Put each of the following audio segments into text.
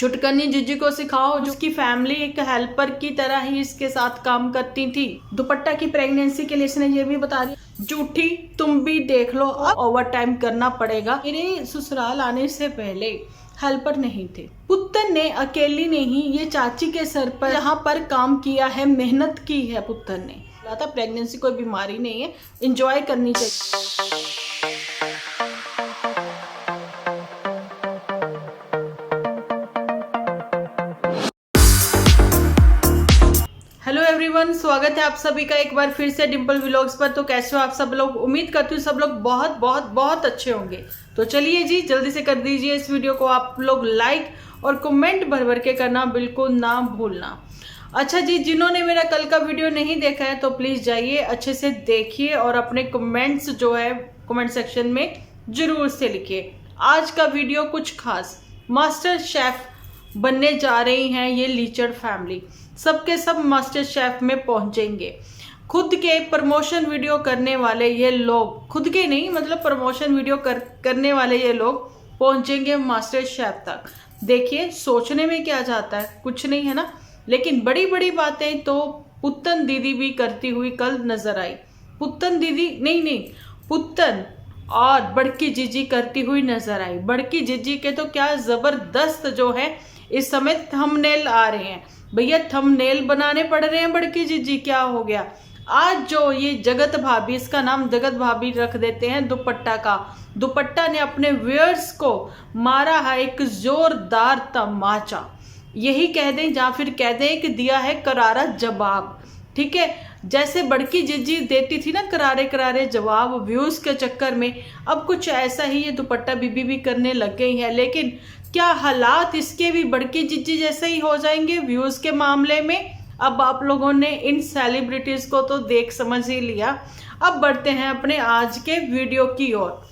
छुटकनी जीजी को सिखाओ, जिसकी फैमिली एक हेल्पर की तरह ही इसके साथ काम करती थी। दुपट्टा की प्रेगनेंसी के लिए इसने ये भी बता दिया, झूठी तुम भी देख लो, अब ओवर टाइम करना पड़ेगा। मेरे ससुराल आने से पहले हेल्पर नहीं थे। पुत्तन ने अकेली ने ही ये चाची के सर पर यहाँ पर काम किया है, मेहनत की है पुत्तन ने। प्रेगनेंसी कोई बीमारी नहीं है, एंजॉय करनी चाहिए। हेलो एवरीवन, स्वागत है आप सभी का एक बार फिर से डिम्पल व्लॉग्स पर। तो कैसे हो आप सब लोग? उम्मीद करती हूँ सब लोग बहुत बहुत बहुत अच्छे होंगे। तो चलिए जी, जल्दी से कर दीजिए इस वीडियो को आप लोग लाइक और कमेंट भर भर के करना बिल्कुल ना भूलना। अच्छा जी, जिन्होंने मेरा कल का वीडियो नहीं देखा है तो प्लीज़ जाइए, अच्छे से देखिए और अपने कमेंट्स जो है कमेंट सेक्शन में ज़रूर से लिखिए। आज का वीडियो कुछ खास, मास्टर शेफ बनने जा रही हैं ये लीचड़ फैमिली। सबके सब मास्टर शेफ में पहुंचेंगे। खुद के प्रमोशन वीडियो करने वाले ये लोग, खुद के नहीं मतलब प्रमोशन वीडियो करने वाले ये लोग पहुंचेंगे मास्टर शेफ तक। देखिए, सोचने में क्या जाता है, कुछ नहीं है ना, लेकिन बड़ी बड़ी बातें तो पुत्तन दीदी भी करती हुई कल नजर आई। पुत्तन दीदी नहीं, पुत्तन और बड़की जीजी करती हुई नजर आई। बड़की जीजी के तो क्या जबरदस्त जो है इस समय थंबनेल आ रहे हैं। भैया थंबनेल बनाने पड़ रहे हैं बड़की जीजी, क्या हो गया? आज जो ये जगत भाभी, इसका नाम जगत भाभी रख देते हैं दुपट्टा का, दुपट्टा ने अपने व्यूअर्स को मारा है एक जोरदार तमाचा। यही कह दें या फिर कह दें कि दिया है करारा जवाब। ठीक है, जैसे बड़की जीजी देती थी ना करारे करारे जवाब व्यूज के चक्कर में, अब कुछ ऐसा ही ये दुपट्टा बीबी भी करने लग गई है। लेकिन क्या हालात इसके भी बड़की जीजी जैसे ही हो जाएंगे व्यूज के मामले में? अब आप लोगों ने इन सेलिब्रिटीज को तो देख समझ ही लिया। अब बढ़ते हैं अपने आज के वीडियो की ओर।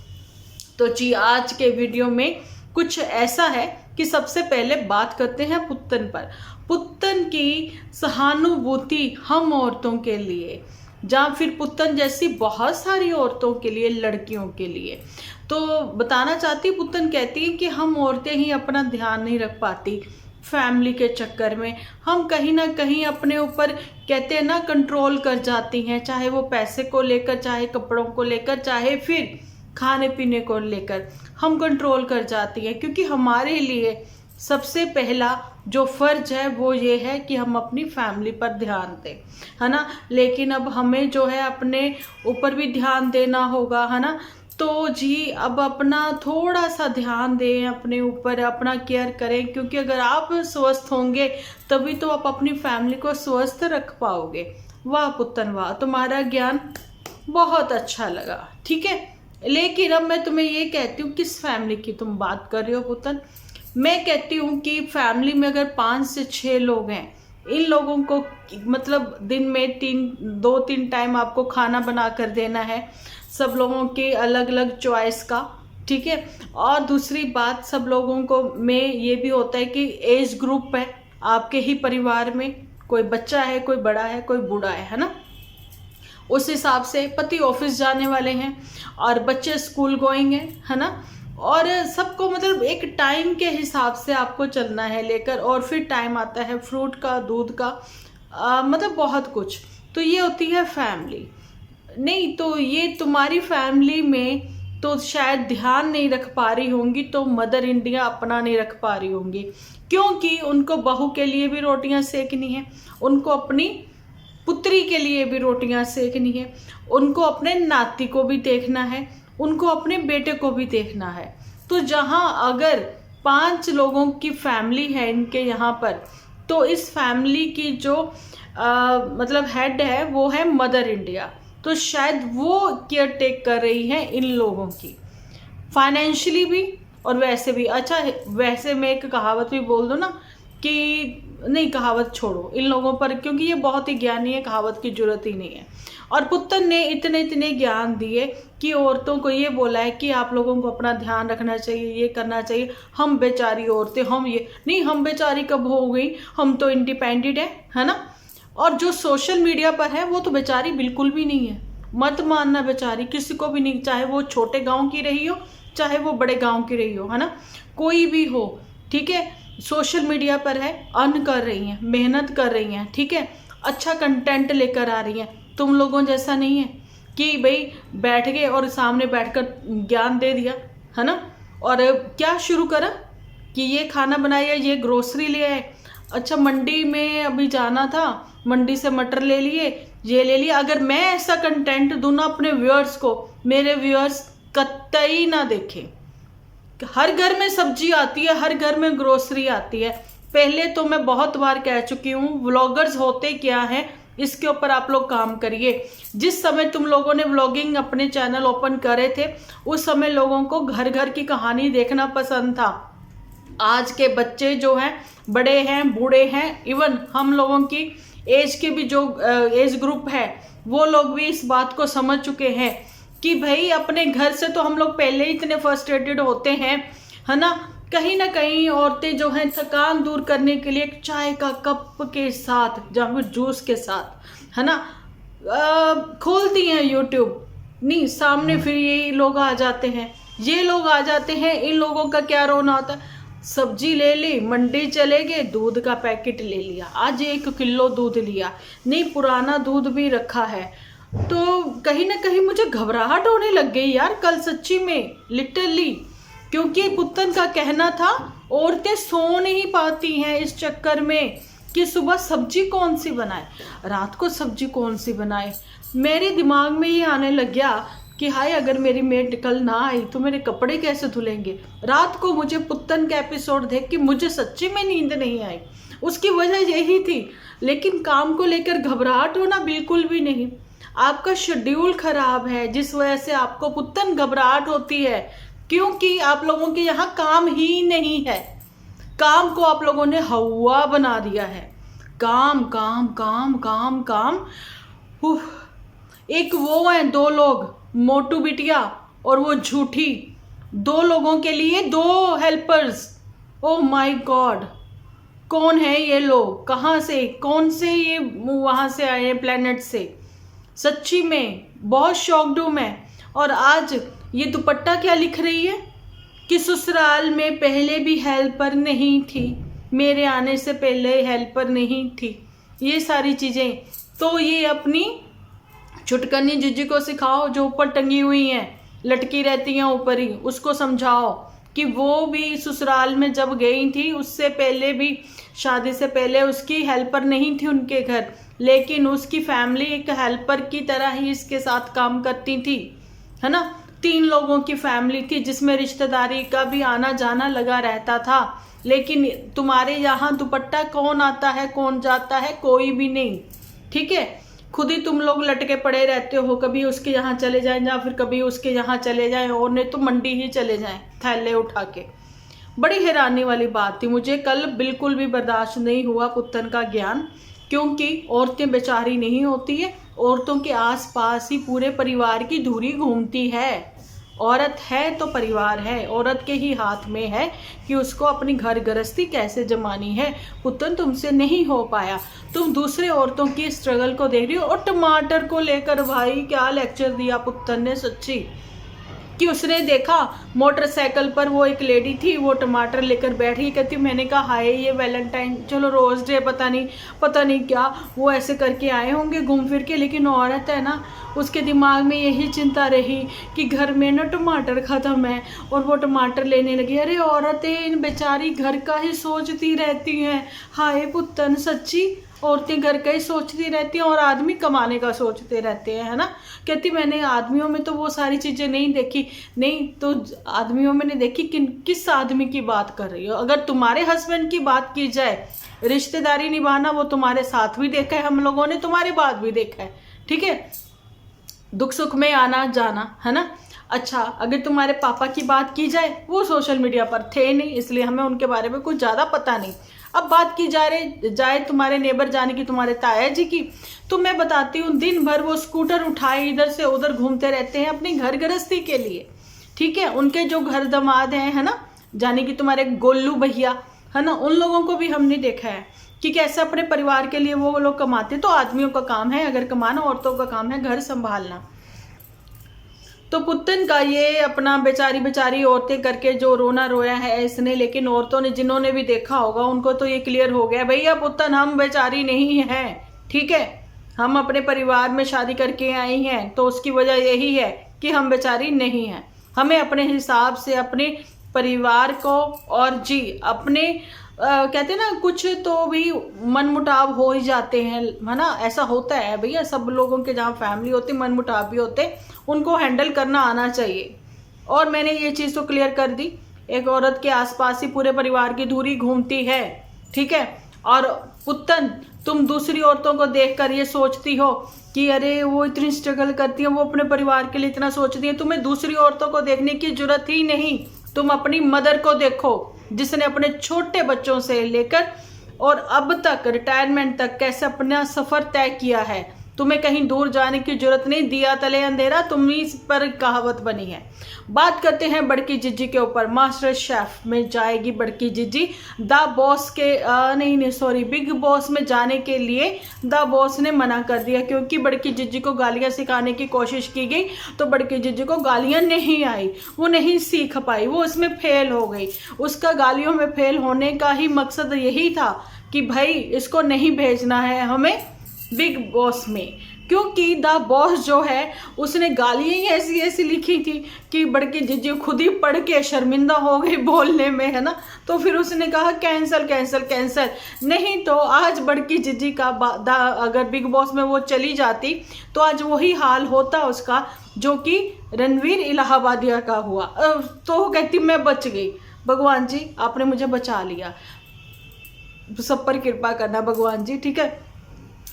तो जी, आज के वीडियो में कुछ ऐसा है कि सबसे पहले बात करते हैं पुत्तन पर। पुत्तन की सहानुभूति हम औरतों के लिए, या फिर पुत्तन जैसी बहुत सारी औरतों के लिए, लड़कियों के लिए। तो बताना चाहती, पुत्तन कहती है कि हम औरतें ही अपना ध्यान नहीं रख पाती फैमिली के चक्कर में। हम कहीं ना कहीं अपने ऊपर कहते हैं ना कंट्रोल कर जाती हैं, चाहे वो पैसे को लेकर, चाहे कपड़ों को लेकर, चाहे फिर खाने पीने को लेकर हम कंट्रोल कर जाती हैं। क्योंकि हमारे लिए सबसे पहला जो फर्ज है वो ये है कि हम अपनी फैमिली पर ध्यान दें, है ना। लेकिन अब हमें जो है अपने ऊपर भी ध्यान देना होगा, है ना। तो जी, अब अपना थोड़ा सा ध्यान दें अपने ऊपर, अपना केयर करें, क्योंकि अगर आप स्वस्थ होंगे तभी तो आप अपनी फैमिली को स्वस्थ रख पाओगे। वाह पुत्तन वाह, तुम्हारा ज्ञान बहुत अच्छा लगा। ठीक है, लेकिन अब मैं तुम्हें ये कहती हूँ, किस फैमिली की तुम बात कर रहे हो पुत्तन? मैं कहती हूँ कि फैमिली में अगर 5 से 6 लोग हैं, इन लोगों को मतलब दिन में 2-3 टाइम आपको खाना बना कर देना है, सब लोगों के अलग अलग चॉइस का। ठीक है, और दूसरी बात, सब लोगों को में ये भी होता है कि एज ग्रुप है आपके ही परिवार में, कोई बच्चा है, कोई बड़ा है, कोई बूढ़ा है ना। उस हिसाब से पति ऑफिस जाने वाले हैं और बच्चे स्कूल गोइंग है ना। और सबको मतलब एक टाइम के हिसाब से आपको चलना है लेकर, और फिर टाइम आता है फ्रूट का, दूध का, मतलब बहुत कुछ। तो ये होती है फैमिली। नहीं तो ये तुम्हारी फैमिली में तो शायद ध्यान नहीं रख पा रही होंगी, तो मदर इंडिया अपना नहीं रख पा रही होंगी, क्योंकि उनको बहू के लिए भी रोटियां सेकनी है, उनको अपनी पुत्री के लिए भी रोटियां सेकनी है, उनको अपने नाती को भी देखना है, उनको अपने बेटे को भी देखना है। तो जहां अगर 5 लोगों की फैमिली है इनके यहाँ पर, तो इस फैमिली की जो मतलब हेड है वो है मदर इंडिया। तो शायद वो केयर टेक कर रही है इन लोगों की, फाइनेंशियली भी और वैसे भी। अच्छा, वैसे मैं एक कहावत भी बोल दूँ ना कि नहीं, कहावत छोड़ो इन लोगों पर, क्योंकि ये बहुत ही ज्ञानी है, कहावत की जरूरत ही नहीं है। और पुत्तन ने इतने ज्ञान दिए कि औरतों को ये बोला है कि आप लोगों को अपना ध्यान रखना चाहिए, ये करना चाहिए। हम बेचारी औरतें, हम ये नहीं, हम बेचारी कब हो गई, हम तो इंडिपेंडेंट है ना। और जो सोशल मीडिया पर है वो तो बेचारी बिल्कुल भी नहीं है, मत मानना बेचारी, किसी को भी नहीं, चाहे वो छोटे गाँव की रही हो, चाहे वो बड़े गाँव की रही हो, है ना, कोई भी हो। ठीक है, सोशल मीडिया पर है, अर्न कर रही हैं, मेहनत कर रही हैं, ठीक है, अच्छा कंटेंट लेकर आ रही हैं। तुम लोगों जैसा नहीं है कि भाई बैठ गए और सामने बैठकर ज्ञान दे दिया, है ना, और क्या शुरू करा कि ये खाना बनाया, ये ग्रोसरी ले आए, अच्छा मंडी में अभी जाना था, मंडी से मटर ले लिए, ये ले लिया। अगर मैं ऐसा कंटेंट दूँ ना अपने व्यूअर्स को, मेरे व्यूअर्स कतई ना देखें। हर घर में सब्जी आती है, हर घर में ग्रोसरी आती है। पहले तो मैं बहुत बार कह चुकी हूँ, व्लॉगर्स होते क्या हैं, इसके ऊपर आप लोग काम करिए। जिस समय तुम लोगों ने व्लॉगिंग अपने चैनल ओपन करे थे, उस समय लोगों को घर घर की कहानी देखना पसंद था। आज के बच्चे जो हैं, बड़े हैं, बूढ़े हैं, इवन हम लोगों की एज के भी जो एज ग्रुप है, वो लोग भी इस बात को समझ चुके हैं कि भाई अपने घर से तो हम लोग पहले ही इतने फ्रस्ट्रेटेड होते हैं, है ना। कहीं ना कहीं औरतें जो हैं थकान दूर करने के लिए एक चाय का कप के साथ या फिर जूस के साथ, है ना, खोलती हैं यूट्यूब, नहीं सामने फिर ये लोग आ जाते हैं, ये लोग आ जाते हैं। इन लोगों का क्या रोना होता है, सब्जी ले ली, मंडी चले गए, दूध का पैकेट ले लिया, आज 1 किलो दूध लिया, नहीं पुराना दूध भी रखा है। तो कहीं ना कहीं मुझे घबराहट होने लग गई यार कल, सच्ची में, लिटरली। क्योंकि पुत्तन का कहना था औरतें सो नहीं पाती हैं इस चक्कर में कि सुबह सब्जी कौन सी बनाए, रात को सब्जी कौन सी बनाए। मेरे दिमाग में ये आने लग गया कि हाय अगर मेरी मेड कल ना आई तो मेरे कपड़े कैसे धुलेंगे। रात को मुझे पुत्तन का एपिसोड देख के मुझे सच्ची में नींद नहीं आई, उसकी वजह यही थी। लेकिन काम को लेकर घबराहट होना बिल्कुल भी नहीं। आपका शेड्यूल खराब है जिस वजह से आपको पुत्तन घबराहट होती है, क्योंकि आप लोगों के यहाँ काम ही नहीं है। काम को आप लोगों ने हवा बना दिया है, काम काम काम काम काम। एक वो है 2 लोग, मोटू बिटिया और वो झूठी, 2 लोगों के लिए 2 हेल्पर्स। ओ माय गॉड, कौन है ये लोग, कहाँ से, कौन से ये वहाँ से आए हैं प्लेनेट से। सच्ची में बहुत शॉक्ड हूँ मैं। और आज ये दुपट्टा क्या लिख रही है कि ससुराल में पहले भी हेल्पर नहीं थी, मेरे आने से पहले हेल्पर नहीं थी। ये सारी चीज़ें तो ये अपनी छुटकनी जीजी को सिखाओ जो ऊपर टंगी हुई हैं, लटकी रहती हैं ऊपर ही, उसको समझाओ कि वो भी ससुराल में जब गई थी उससे पहले भी, शादी से पहले उसकी हेल्पर नहीं थी उनके घर, लेकिन उसकी फैमिली एक हेल्पर की तरह ही इसके साथ काम करती थी, है ना। 3 लोगों की फैमिली थी जिसमें रिश्तेदारी का भी आना जाना लगा रहता था। लेकिन तुम्हारे यहाँ दुपट्टा कौन आता है कौन जाता है, कोई भी नहीं, ठीक है। खुद ही तुम लोग लटके पड़े रहते हो, कभी उसके यहाँ चले जाएं या फिर कभी उसके यहाँ चले जाएं, और नहीं तो मंडी ही चले जाएं थैले उठा के। बड़ी हैरानी वाली बात थी, मुझे कल बिल्कुल भी बर्दाश्त नहीं हुआ पुत्तन का ज्ञान। क्योंकि औरतें बेचारी नहीं होती है, औरतों के आसपास ही पूरे परिवार की धुरी घूमती है। औरत है तो परिवार है, औरत के ही हाथ में है कि उसको अपनी घर गृहस्थी कैसे जमानी है। पुत्तन तुमसे नहीं हो पाया, तुम दूसरे औरतों की स्ट्रगल को देख रही हो। और टमाटर को लेकर भाई क्या लेक्चर दिया पुत्तन ने, सच्ची, कि उसने देखा मोटरसाइकिल पर वो एक लेडी थी, वो टमाटर लेकर बैठी, कहती मैंने कहा हाय ये वैलेंटाइन, चलो रोज़ डे पता नहीं क्या वो ऐसे करके आए होंगे घूम फिर के। लेकिन औरत है ना, उसके दिमाग में यही चिंता रही कि घर में ना टमाटर ख़त्म है, और वो टमाटर लेने लगी। अरे औरतें बेचारी घर का ही सोचती रहती हैं। हाय पुत्तन, सच्ची औरतें घर का ही सोचती रहती हैं और आदमी कमाने का सोचते रहते हैं, है ना। कहती मैंने आदमियों में तो वो सारी चीज़ें नहीं देखी। नहीं तो आदमियों में नहीं देखी, किस आदमी की बात कर रही हो। अगर तुम्हारे हस्बैंड की बात की जाए, रिश्तेदारी निभाना वो तुम्हारे साथ भी देखा है हम लोगों ने, तुम्हारे बाद भी देखा है, ठीक है, दुख सुख में आना जाना, है ना। अच्छा, अगर तुम्हारे पापा की बात की जाए, वो सोशल मीडिया पर थे नहीं, इसलिए हमें उनके बारे में कुछ ज़्यादा पता नहीं। अब बात की जाए तुम्हारे नेबर जाने की, तुम्हारे ताया जी की, तो मैं बताती हूँ दिन भर वो स्कूटर उठाए इधर से उधर घूमते रहते हैं अपनी घर गृहस्थी के लिए, ठीक है। उनके जो घर दामाद हैं, है ना, जाने की तुम्हारे गोलू भैया, है ना, उन लोगों को भी हमने देखा है कि कैसे अपने परिवार के लिए वो लोग कमाते। तो आदमियों का काम है अगर कमाना, औरतों का काम है घर संभालना। तो पुत्तन का ये अपना बेचारी बेचारी औरतें करके जो रोना रोया है इसने, लेकिन औरतों ने जिन्होंने भी देखा होगा उनको तो ये क्लियर हो गया, भैया पुत्तन हम बेचारी नहीं हैं, ठीक है, हम अपने परिवार में शादी करके आई हैं तो उसकी वजह यही है कि हम बेचारी नहीं हैं। हमें अपने हिसाब से अपने परिवार को और जी अपने कहते हैं ना कुछ तो भी मनमुटाव हो ही जाते हैं, है ना, ऐसा होता है भैया, सब लोगों के जहाँ फैमिली होती मनमुटाव भी होते, उनको हैंडल करना आना चाहिए। और मैंने ये चीज़ तो क्लियर कर दी, एक औरत के आसपास ही पूरे परिवार की धुरी घूमती है, ठीक है। और पुत्तन तुम दूसरी औरतों को देखकर ये सोचती हो कि अरे वो इतनी स्ट्रगल करती हैं, वो अपने परिवार के लिए इतना सोचती हैं, तुम्हें दूसरी औरतों को देखने की जरूरत ही नहीं। तुम अपनी मदर को देखो जिसने अपने छोटे बच्चों से लेकर और अब तक रिटायरमेंट तक कैसे अपना सफर तय किया है। तुम्हें कहीं दूर जाने की जरूरत नहीं, दिया तले अंधेरा, तुम ही पर कहावत बनी है। बात करते हैं बड़की जिज्जी के ऊपर। मास्टर शेफ में जाएगी बड़की जिज्जी। द बॉस के बिग बॉस में जाने के लिए द बॉस ने मना कर दिया, क्योंकि बड़की जिज्जी को गालियां सिखाने की कोशिश की गई तो बड़की जिज्जी को गालियां नहीं आई, वो नहीं सीख पाई, वो इसमें फेल हो गई। उसका गालियों में फेल होने का ही मकसद यही था कि भाई इसको नहीं भेजना है हमें बिग बॉस में, क्योंकि द बॉस जो है उसने गालियाँ ही ऐसी ऐसी लिखी थी कि बड़की जिज्जी खुद ही पढ़ के शर्मिंदा हो गई बोलने में, है ना। तो फिर उसने कहा कैंसल कैंसल कैंसल, नहीं तो आज बड़की जिज्जी का अगर बिग बॉस में वो चली जाती तो आज वही हाल होता उसका जो कि रणवीर इलाहाबादिया का हुआ। तो वो कहती मैं बच गई, भगवान जी आपने मुझे बचा लिया, सब पर कृपा करना भगवान जी, ठीक है।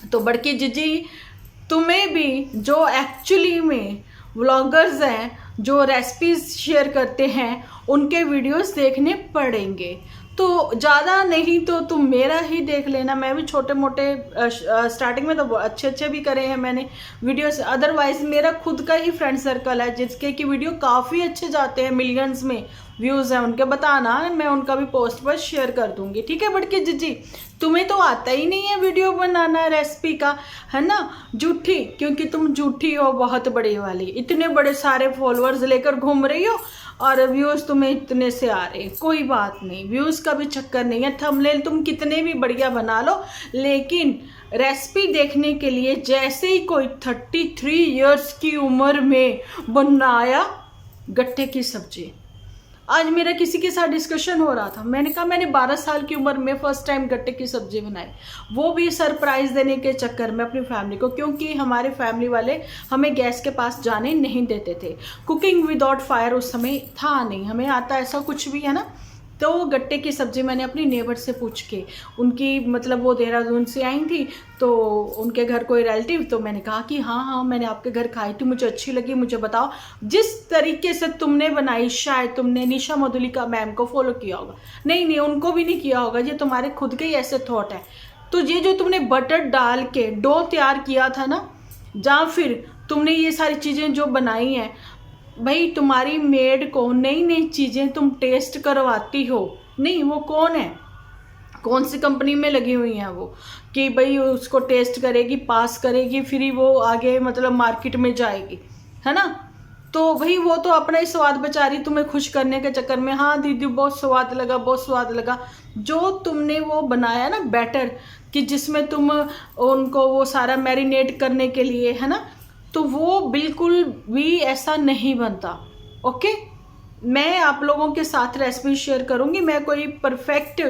तो बड़की जिज्जी तुम्हें भी जो एक्चुअली में व्लॉगर्स हैं जो रेसिपीज शेयर करते हैं उनके वीडियोस देखने पड़ेंगे, तो ज़्यादा नहीं तो तुम मेरा ही देख लेना। मैं भी छोटे मोटे स्टार्टिंग में तो अच्छे अच्छे भी करे हैं मैंने वीडियोस, अदरवाइज मेरा खुद का ही फ्रेंड सर्कल है जिसके कि वीडियो काफ़ी अच्छे जाते हैं, मिलियंस में व्यूज़ हैं उनके, बताना मैं उनका भी पोस्ट पर शेयर कर दूंगी, ठीक है। बड़की जिज्जी तुम्हें तो आता ही नहीं है वीडियो बनाना रेसिपी का, है ना, झूठी, क्योंकि तुम झूठी हो बहुत बड़ी वाली, इतने बड़े सारे फॉलोअर्स लेकर घूम रही हो और व्यूज़ तुम्हें इतने से आ रहे। कोई बात नहीं, व्यूज़ का भी चक्कर नहीं है, थंबनेल तुम कितने भी बढ़िया बना लो, लेकिन रेसिपी देखने के लिए जैसे ही कोई 33 इयर्स की उम्र में बनाया गट्टे की सब्जी। आज मेरा किसी के साथ डिस्कशन हो रहा था, मैंने कहा मैंने 12 साल की उम्र में फर्स्ट टाइम गट्टे की सब्जी बनाई, वो भी सरप्राइज देने के चक्कर में अपनी फैमिली को, क्योंकि हमारे फैमिली वाले हमें गैस के पास जाने नहीं देते थे। कुकिंग विदाउट फायर उस समय था नहीं, हमें आता ऐसा कुछ भी, है ना। तो गट्टे की सब्ज़ी मैंने अपनी नेबर से पूछ के, उनकी मतलब वो देहरादून से आई थी तो उनके घर कोई रिलेटिव, तो मैंने कहा कि हाँ मैंने आपके घर खाई थी, मुझे अच्छी लगी, मुझे बताओ जिस तरीके से तुमने बनाई शायद तुमने निशा मधुलिका मैम को फॉलो किया होगा। नहीं उनको भी नहीं किया होगा, ये तुम्हारे खुद के ही ऐसे थॉट है। तो ये जो तुमने बटर डाल के डो तैयार किया था ना, या फिर तुमने ये सारी चीज़ें जो बनाई हैं, भाई तुम्हारी मेड को नई नई चीज़ें तुम टेस्ट करवाती हो, नहीं वो कौन है, कौन सी कंपनी में लगी हुई हैं वो कि भाई उसको टेस्ट करेगी, पास करेगी, फिर ही वो आगे मतलब मार्केट में जाएगी, है ना। तो भाई वो तो अपना ही स्वाद बेचारी तुम्हें खुश करने के चक्कर में, हाँ दीदी बहुत स्वाद लगा, बहुत स्वाद लगा। जो तुमने वो बनाया ना बैटर कि जिसमें तुम उनको वो सारा मैरिनेट करने के लिए, है ना, तो वो बिल्कुल भी ऐसा नहीं बनता। ओके, मैं आप लोगों के साथ रेसिपी शेयर करूंगी। मैं कोई परफेक्ट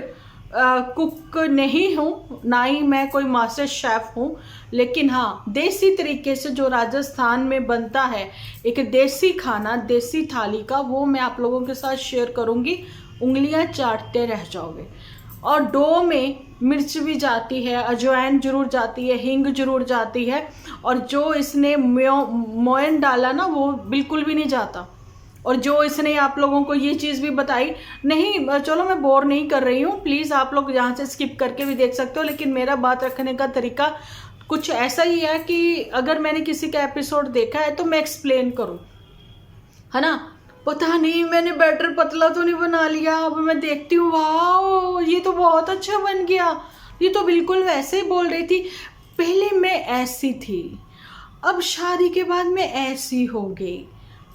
कुक नहीं हूँ, ना ही मैं कोई मास्टर शेफ हूँ, लेकिन हाँ देसी तरीके से जो राजस्थान में बनता है एक देसी खाना, देसी थाली का, वो मैं आप लोगों के साथ शेयर करूँगी। उंगलियां चाटते रह जाओगे। और डो में मिर्च भी जाती है, अजवाइन जरूर जाती है, हींग जरूर जाती है, और जो इसने मोयन डाला ना वो बिल्कुल भी नहीं जाता। और जो इसने आप लोगों को ये चीज़ भी बताई, नहीं चलो मैं बोर नहीं कर रही हूँ, प्लीज़ आप लोग यहाँ से स्किप करके भी देख सकते हो, लेकिन मेरा बात रखने का तरीका कुछ ऐसा ही है कि अगर मैंने किसी का एपिसोड देखा है तो मैं एक्सप्लेन करूँ, है ना। पता नहीं मैंने बैटर पतला तो नहीं बना लिया, अब मैं देखती हूँ वाह ये तो बहुत अच्छा बन गया, ये तो बिल्कुल वैसे ही बोल रही थी, पहले मैं ऐसी थी अब शादी के बाद मैं ऐसी हो गई।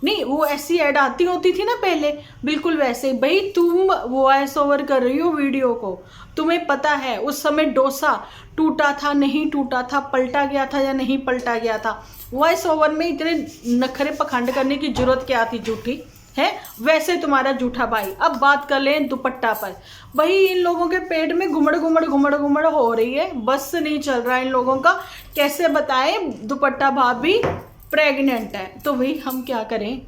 नहीं, वो ऐसी ऐड आती होती थी ना पहले, बिल्कुल वैसे। भाई तुम वॉइस ओवर कर रही हो वीडियो को, तुम्हें पता है उस समय डोसा टूटा था नहीं टूटा था, पलटा गया था या नहीं पलटा गया था। वॉइस ओवर में इतने नखरे पखंड करने की जरूरत क्या थी झूठी है। वैसे तुम्हारा झूठा भाई। अब बात कर लें दुपट्टा पर। भाई इन लोगों के पेट में घुमड़ घुमड़ घुमड़ घुमड़ हो रही है, बस नहीं चल रहा है इन लोगों का। कैसे बताएं दुपट्टा भाभी प्रेग्नेंट है, तो भाई हम क्या करें।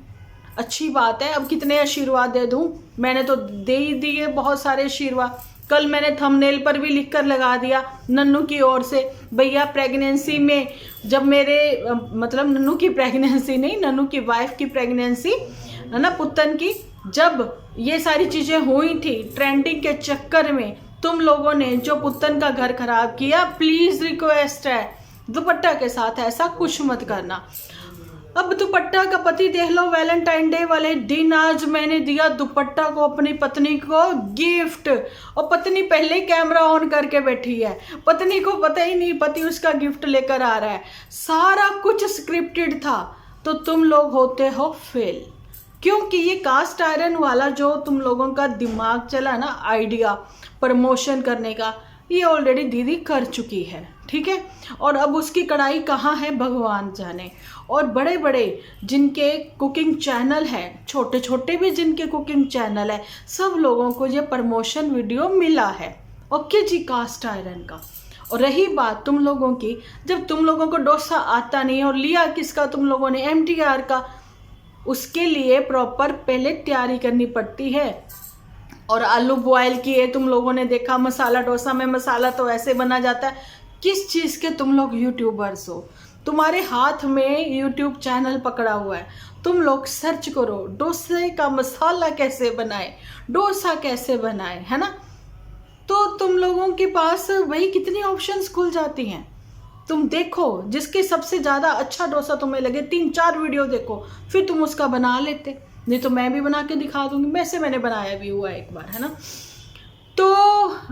अच्छी बात है, अब कितने आशीर्वाद दे दूं, मैंने तो दे ही दिए बहुत सारे आशीर्वाद। कल मैंने थंबनेल पर भी लिख कर लगा दिया नन्नू की ओर से, भैया प्रेगनेंसी में जब मेरे मतलब नन्नू की प्रेगनेंसी नहीं, नन्नू की वाइफ की प्रेगनेंसी है ना, पुत्तन की, जब ये सारी चीज़ें हुई थी ट्रेंडिंग के चक्कर में, तुम लोगों ने जो पुत्तन का घर खराब किया, प्लीज़ रिक्वेस्ट है दुपट्टा के साथ ऐसा कुछ मत करना। अब दुपट्टा का पति देख लो, वैलेंटाइन डे वाले दिन आज मैंने दिया दुपट्टा को अपनी पत्नी को गिफ्ट, और पत्नी पहले कैमरा ऑन करके बैठी है, पत्नी को पता ही नहीं पति उसका गिफ्ट लेकर आ रहा है। सारा कुछ स्क्रिप्टेड था, तो तुम लोग होते हो फेल। क्योंकि ये कास्ट आयरन वाला जो तुम लोगों का दिमाग चला ना आइडिया प्रमोशन करने का, ये ऑलरेडी दीदी कर चुकी है, ठीक है। और अब उसकी कढ़ाई कहाँ है भगवान जाने। और बड़े बड़े जिनके कुकिंग चैनल है, छोटे छोटे भी जिनके कुकिंग चैनल है, सब लोगों को ये प्रमोशन वीडियो मिला है। ओके जी, कास्ट आयरन का। और रही बात तुम लोगों की, जब तुम लोगों को डोसा आता नहीं और लिया किसका तुम लोगों ने, MTR का, उसके लिए प्रॉपर पहले तैयारी करनी पड़ती है। और आलू बॉयल किए तुम लोगों ने देखा, मसाला डोसा में मसाला तो ऐसे बना जाता है। किस चीज़ के तुम लोग यूट्यूबर्स हो, तुम्हारे हाथ में यूट्यूब चैनल पकड़ा हुआ है, तुम लोग सर्च करो डोसे का मसाला कैसे बनाए, डोसा कैसे बनाए, है ना। तो तुम लोगों के पास वही कितनी ऑप्शंस खुल जाती हैं। तुम देखो जिसके सबसे ज़्यादा अच्छा डोसा तुम्हें लगे, 3-4 वीडियो देखो, फिर तुम उसका बना लेते। नहीं तो मैं भी बना के दिखा दूंगी, वैसे मैंने बनाया भी हुआ एक बार, है ना। तो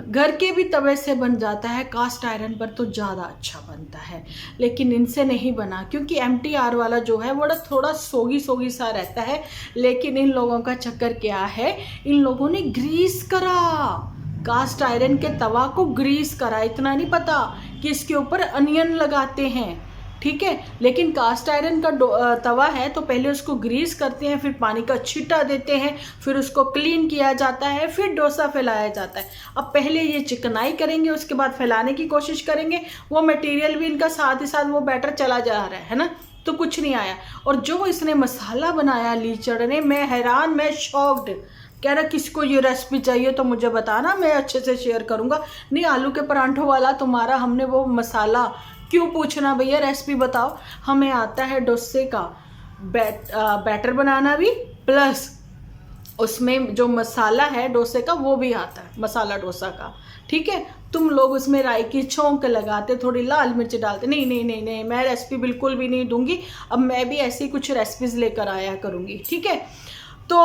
घर के भी तवे से बन जाता है, कास्ट आयरन पर तो ज़्यादा अच्छा बनता है, लेकिन इनसे नहीं बना, क्योंकि MTR वाला जो है वो थोड़ा सोगी सोगी सा रहता है। लेकिन इन लोगों का चक्कर क्या है, इन लोगों ने ग्रीस करा, कास्ट आयरन के तवा को ग्रीस करा। इतना नहीं पता कि इसके ऊपर अनियन लगाते हैं, ठीक है। लेकिन कास्ट आयरन का तवा है तो पहले उसको ग्रीस करते हैं, फिर पानी का छींटा देते हैं, फिर उसको क्लीन किया जाता है, फिर डोसा फैलाया जाता है। अब पहले ये चिकनाई करेंगे, उसके बाद फैलाने की कोशिश करेंगे, वो मटेरियल भी इनका साथ ही साथ वो बैटर चला जा रहा है ना, तो कुछ नहीं आया। और जो इसने मसाला बनाया लीचड़ ने, मैं हैरान, मैं शॉक्ड। कह रहा किसको ये रेसिपी चाहिए तो मुझे बताना, मैं अच्छे से शेयर करूँगा। नहीं, आलू के परांठों वाला तुम्हारा हमने वो मसाला क्यों पूछना भैया, रेसिपी बताओ। हमें आता है डोसे का बैटर बनाना भी, प्लस उसमें जो मसाला है डोसे का वो भी आता है, मसाला डोसा का, ठीक है। तुम लोग उसमें राई की छौंक लगाते, थोड़ी लाल मिर्च डालते। नहीं नहीं नहीं नहीं, मैं रेसिपी बिल्कुल भी नहीं दूंगी। अब मैं भी ऐसी कुछ रेसिपीज लेकर आया करूँगी, ठीक है। तो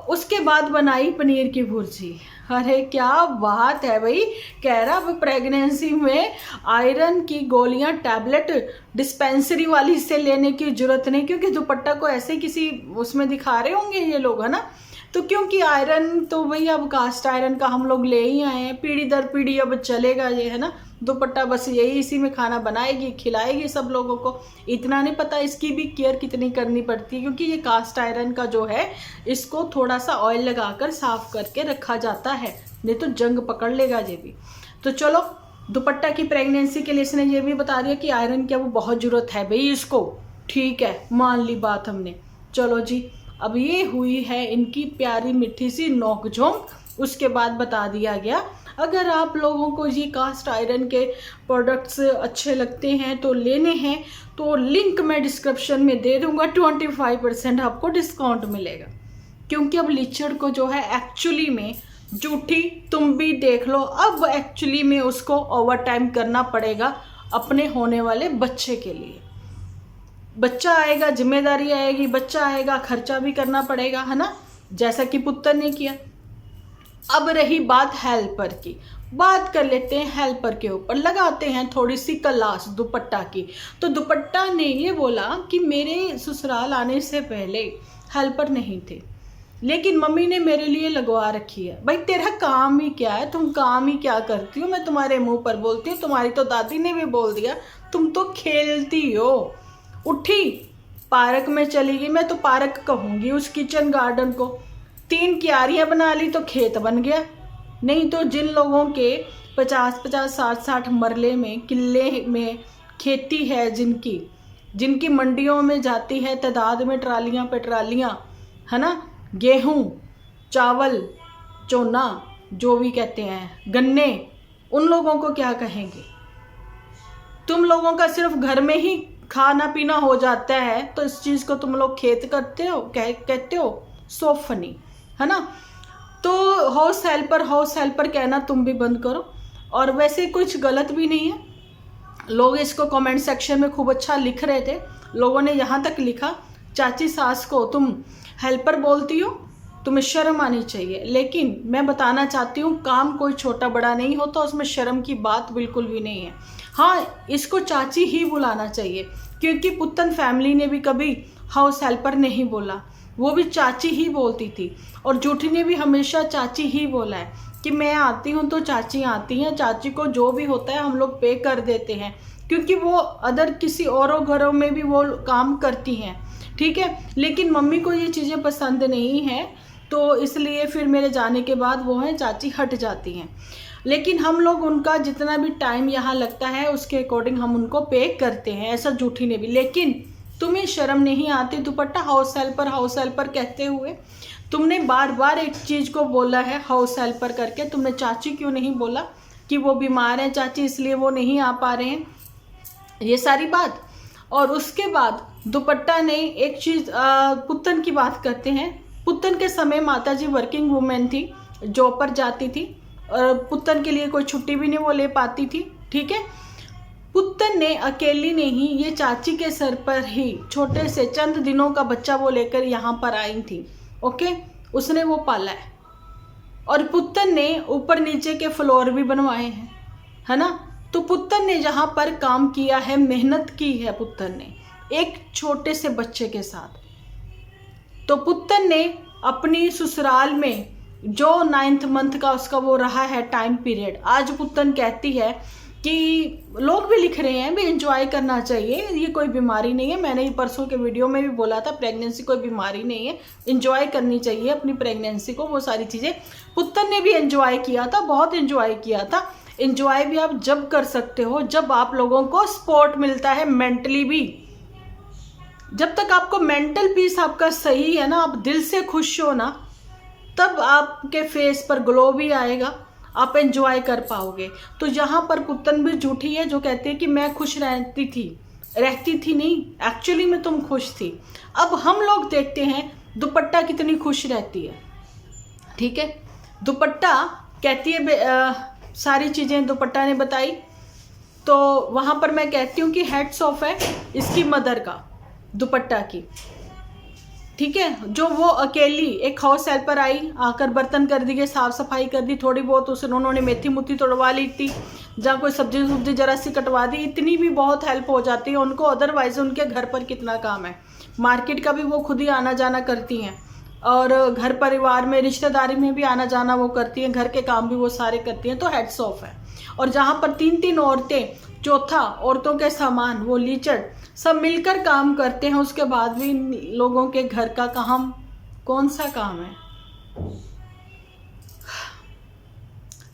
उसके बाद बनाई पनीर की भुर्जी। अरे क्या बात है भाई, कह रहा अब प्रेगनेंसी में आयरन की गोलियां टैबलेट डिस्पेंसरी वाली से लेने की जरूरत नहीं, क्योंकि दुपट्टा को ऐसे किसी उसमें दिखा रहे होंगे ये लोग, है ना। तो क्योंकि आयरन तो वही अब कास्ट आयरन का हम लोग ले ही आए हैं, पीढ़ी दर पीढ़ी अब चलेगा ये, है ना। दुपट्टा बस यही इसी में खाना बनाएगी, खिलाएगी सब लोगों को। इतना नहीं पता इसकी भी केयर कितनी करनी पड़ती है, क्योंकि ये कास्ट आयरन का जो है इसको थोड़ा सा ऑयल लगाकर साफ करके रखा जाता है, नहीं तो जंग पकड़ लेगा ये भी। तो चलो, दुपट्टा की प्रेगनेंसी के लिए इसने ये भी बता दिया कि आयरन की अब बहुत ज़रूरत है भाई इसको, ठीक है, मान ली बात हमने। चलो जी, अब ये हुई है इनकी प्यारी मिठी सी नोकझोंक। उसके बाद बता दिया गया, अगर आप लोगों को ये कास्ट आयरन के प्रोडक्ट्स अच्छे लगते हैं तो लेने हैं, तो लिंक मैं डिस्क्रिप्शन में दे दूंगा, 25% आपको डिस्काउंट मिलेगा। क्योंकि अब लीचड़ को जो है एक्चुअली में जूठी, तुम भी देख लो, अब एक्चुअली में उसको ओवर टाइम करना पड़ेगा अपने होने वाले बच्चे के लिए। बच्चा आएगा, जिम्मेदारी आएगी, बच्चा आएगा, खर्चा भी करना पड़ेगा, है ना, जैसा कि पुत्र ने किया। अब रही बात हेल्पर की, बात कर लेते हैं हेल्पर के ऊपर, लगाते हैं थोड़ी सी क्लास दुपट्टा की। तो दुपट्टा ने ये बोला कि मेरे ससुराल आने से पहले हेल्पर नहीं थे, लेकिन मम्मी ने मेरे लिए लगवा रखी है। भाई तेरा काम ही क्या है, तुम काम ही क्या करती हो? मैं तुम्हारे मुंह पर बोलती हूँ, तुम्हारी तो दादी ने भी बोल दिया, तुम तो खेलती हो। उठी पार्क में चली गई, मैं तो पार्क कहूँगी उस किचन गार्डन को। 3 क्यारियाँ बना ली तो खेत बन गया। नहीं तो जिन लोगों के 50-50, 60-60 मरले में, किले में खेती है, जिनकी मंडियों में जाती है तादाद में ट्रालियाँ पे ट्रालियाँ, है ना, गेहूँ, चावल, चोना, जो भी कहते हैं, गन्ने, उन लोगों को क्या कहेंगे? तुम लोगों का सिर्फ घर में ही खाना पीना हो जाता है, तो इस चीज़ को तुम लोग खेत करते हो, कहते हो। सो फनी, है ना। तो हाउस हेल्पर कहना तुम भी बंद करो। और वैसे कुछ गलत भी नहीं है, लोग इसको कमेंट सेक्शन में खूब अच्छा लिख रहे थे। लोगों ने यहाँ तक लिखा, चाची सास को तुम हेल्पर बोलती हो, तुम्हें शर्म आनी चाहिए। लेकिन मैं बताना चाहती हूँ, काम कोई छोटा बड़ा नहीं होता, उसमें शर्म की बात बिल्कुल भी नहीं है। हाँ, इसको चाची ही बुलाना चाहिए, क्योंकि पुत्तन फैमिली ने भी कभी हाउस हेल्पर नहीं बोला, वो भी चाची ही बोलती थी। और जूठी ने भी हमेशा चाची ही बोला है कि मैं आती हूँ तो चाची आती हैं, चाची को जो भी होता है हम लोग पे कर देते हैं, क्योंकि वो अदर किसी औरों घरों में भी वो काम करती हैं, ठीक है। लेकिन मम्मी को ये चीज़ें पसंद नहीं हैं, तो इसलिए फिर मेरे जाने के बाद वो है चाची हट जाती हैं। लेकिन हम लोग उनका जितना भी टाइम यहाँ लगता है उसके अकॉर्डिंग हम उनको पे करते हैं, ऐसा जूठी ने भी। लेकिन तुम्हें शर्म नहीं आती दुपट्टा हाउस हेल्पर कहते हुए? तुमने बार बार एक चीज़ को बोला है हाउस हेल्पर करके, तुमने चाची क्यों नहीं बोला कि वो बीमार है चाची इसलिए वो नहीं आ पा रहे हैं, ये सारी बात। और उसके बाद दुपट्टा ने एक चीज़, पुत्तन की बात करते हैं। पुत्तन के समय माताजी वर्किंग वुमेन थी, जॉब पर जाती थी, और पुत्तन के लिए कोई छुट्टी भी नहीं वो ले पाती थी, ठीक है। पुत्तन ने अकेली ने ही, ये चाची के सर पर ही छोटे से चंद दिनों का बच्चा वो लेकर यहाँ पर आई थी, ओके, उसने वो पाला है। और पुत्तन ने ऊपर नीचे के फ्लोर भी बनवाए हैं, है ना। तो पुत्तन ने जहाँ पर काम किया है, मेहनत की है पुत्तन ने एक छोटे से बच्चे के साथ। तो पुत्तन ने अपनी ससुराल में जो 9th मंथ का उसका वो रहा है टाइम पीरियड, आज पुत्तन कहती है कि लोग भी लिख रहे हैं भी एंजॉय करना चाहिए, ये कोई बीमारी नहीं है। मैंने परसों के वीडियो में भी बोला था, प्रेगनेंसी कोई बीमारी नहीं है, एंजॉय करनी चाहिए अपनी प्रेगनेंसी को, वो सारी चीज़ें। पुत्तन ने भी एंजॉय किया था, बहुत एंजॉय किया था। एंजॉय भी आप जब कर सकते हो जब आप लोगों को सपोर्ट मिलता है, मेंटली भी। जब तक आपको मेंटल पीस आपका सही है ना, आप दिल से खुश हो ना, तब आपके फेस पर ग्लो भी आएगा, आप एंजॉय कर पाओगे। तो यहाँ पर पुत्तन भी झूठी है जो कहती है कि मैं खुश रहती थी नहीं, एक्चुअली में तुम खुश थी। अब हम लोग देखते हैं दुपट्टा कितनी खुश रहती है, ठीक है। दुपट्टा कहती है, सारी चीज़ें दुपट्टा ने बताई। तो वहाँ पर मैं कहती हूँ कि हेड्स ऑफ है इसकी मदर का, दुपट्टा की, ठीक है। जो वो अकेली एक हाउस हेल्पर आई, आकर बर्तन कर दिए, साफ सफाई कर दी, थोड़ी बहुत उन्होंने मेथी मुथी तोड़वा ली थी, जहाँ कोई सब्जी जरा सी कटवा दी, इतनी भी बहुत हेल्प हो जाती है उनको। अदरवाइज उनके घर पर कितना काम है, मार्केट का भी वो खुद ही आना जाना करती हैं, और घर परिवार में रिश्तेदारी में भी आना जाना वो करती हैं, घर के काम भी वो सारे करती हैं। तो हेड्स ऑफ है। और जहाँ पर 3-3 औरतें, चौथा औरतों के सामान, वो लीचड़ सब मिलकर काम करते हैं, उसके बाद भी लोगों के घर का काम कौन सा काम है?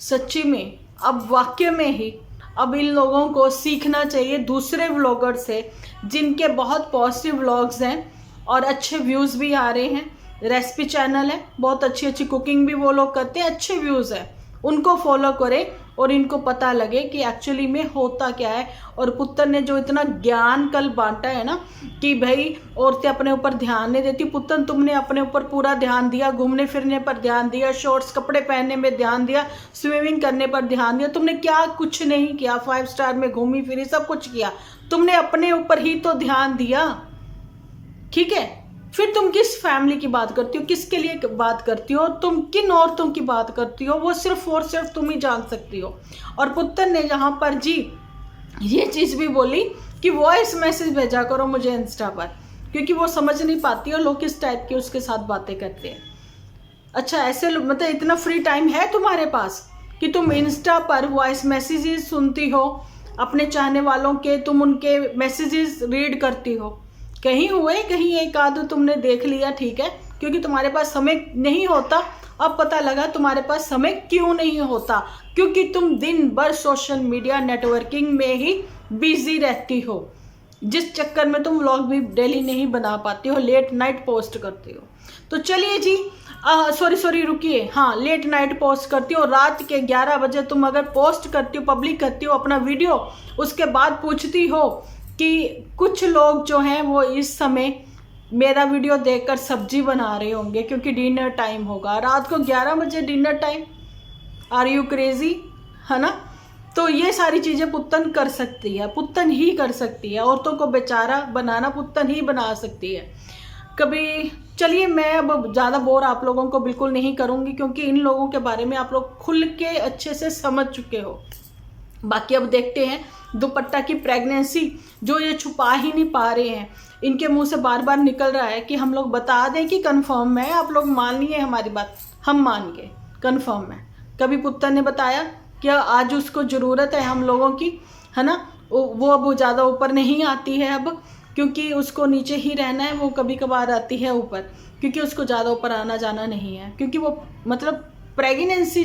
सच्ची में अब वाकई में ही अब इन लोगों को सीखना चाहिए दूसरे व्लॉगर से, जिनके बहुत पॉजिटिव व्लॉग्स हैं और अच्छे व्यूज़ भी आ रहे हैं। रेसिपी चैनल है, बहुत अच्छी अच्छी कुकिंग भी वो लोग करते हैं, अच्छे व्यूज़ हैं, उनको फॉलो करें और इनको पता लगे कि एक्चुअली में होता क्या है। और पुत्तन ने जो इतना ज्ञान कल बांटा है ना कि भाई औरतें अपने ऊपर ध्यान नहीं देती, पुत्तन तुमने अपने ऊपर पूरा ध्यान दिया, घूमने फिरने पर ध्यान दिया, शॉर्ट्स कपड़े पहनने में ध्यान दिया, स्विमिंग करने पर ध्यान दिया, तुमने क्या कुछ नहीं किया, 5 स्टार में घूमी फिरी, सब कुछ किया, तुमने अपने ऊपर ही तो ध्यान दिया, ठीक है। फिर तुम किस फैमिली की बात करती हो, किसके लिए बात करती हो, तुम किन औरतों की बात करती हो, वो सिर्फ और सिर्फ तुम ही जान सकती हो। और पुत्तन ने यहाँ पर जी ये चीज़ भी बोली कि वॉइस मैसेज भेजा करो मुझे इंस्टा पर, क्योंकि वो समझ नहीं पाती और लोग किस टाइप की उसके साथ बातें करते हैं। अच्छा, ऐसे मतलब इतना फ्री टाइम है तुम्हारे पास कि तुम इंस्टा पर वॉइस मैसेजेस सुनती हो अपने चाहने वालों के, तुम उनके मैसेजेस रीड करती हो? कहीं हुए कहीं एक आध तुमने देख लिया, ठीक है, क्योंकि तुम्हारे पास समय नहीं होता। अब पता लगा तुम्हारे पास समय क्यों नहीं होता, क्योंकि तुम दिन भर सोशल मीडिया नेटवर्किंग में ही बिजी रहती हो, जिस चक्कर में तुम व्लॉग भी डेली नहीं बना पाती हो, लेट नाइट पोस्ट करती हो। तो चलिए जी, सॉरी रुकिए, हाँ, लेट नाइट पोस्ट करती हो, रात के 11 बजे तुम अगर पोस्ट करती हो, पब्लिक करती हो अपना वीडियो, उसके बाद पूछती हो कि कुछ लोग जो हैं वो इस समय मेरा वीडियो देखकर सब्जी बना रहे होंगे क्योंकि डिनर टाइम होगा। रात को 11 बजे dinner time, are you crazy, है ना? तो ये सारी चीज़ें पुत्तन कर सकती है, पुत्तन ही कर सकती है। औरतों को बेचारा बनाना पुत्तन ही बना सकती है कभी। चलिए, मैं अब ज़्यादा बोर आप लोगों को बिल्कुल नहीं करूँगी, क्योंकि इन लोगों के बारे में आप लोग खुल के अच्छे से समझ चुके हो। बाकी अब देखते हैं दुपट्टा की प्रेगनेंसी जो ये छुपा ही नहीं पा रहे हैं, इनके मुंह से बार बार निकल रहा है कि हम लोग बता दें कि कंफर्म है। आप लोग मानिए हमारी बात, हम मान गए कंफर्म है। कभी पुत्तर ने बताया कि आज उसको ज़रूरत है हम लोगों की, है ना? वो अब ज़्यादा ऊपर नहीं आती है अब, क्योंकि उसको नीचे ही रहना है। वो कभी कभार आती है ऊपर, क्योंकि उसको ज़्यादा ऊपर आना जाना नहीं है, क्योंकि वो मतलब प्रेगनेंसी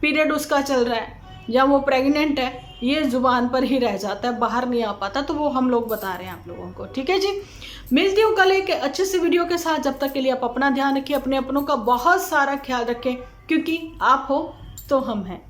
पीरियड उसका चल रहा है, या वो प्रेग्नेंट है, ये ज़ुबान पर ही रह जाता है, बाहर नहीं आ पाता। तो वो हम लोग बता रहे हैं आप लोगों को, ठीक है जी। मिलती हूँ कल एक अच्छे से वीडियो के साथ। जब तक के लिए आप अपना ध्यान रखिए, अपने अपनों का बहुत सारा ख्याल रखें, क्योंकि आप हो तो हम हैं।